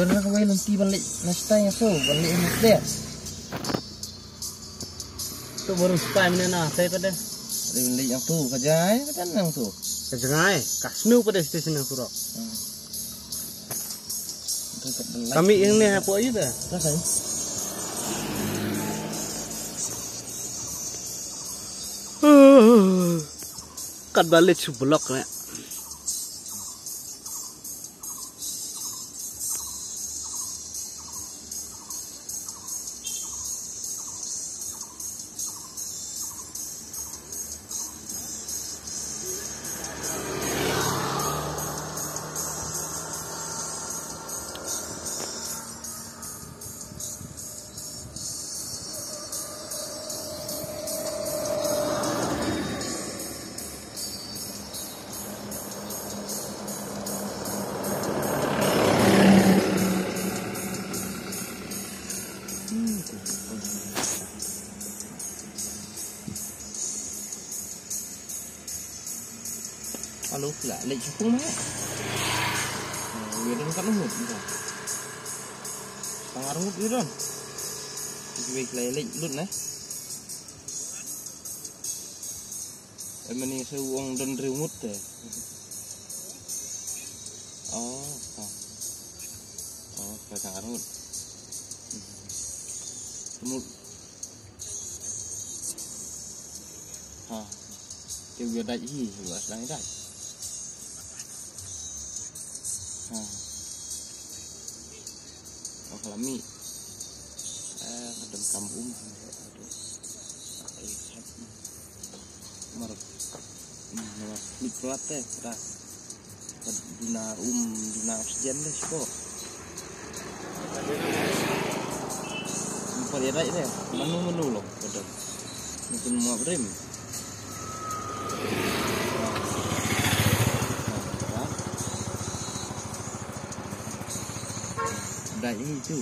Doon na kaway lunti balik nastay nga so balik mas dia. Tu baru spy mana na saya pada. Balik yang tu kajai kan yang tu. Kejengai kasnu pada stesen yang surok. Kami yang ni apa aja dah. Rasanya. Kat balik seblok ni. Halo, lah, lek cukung mah. Wedan kan lumut gitu. Setengah lumut wedan. Iki lek lut nah. Emani seuang dan lumut teh. Oh, setengah lumut. Lumut. Dia biar dah buat sedang dah. Alami kadang kampung marah dikuat dah duna oksigen deh kok apa dia deh menu loh kadang mungkin mau berem dah ini tu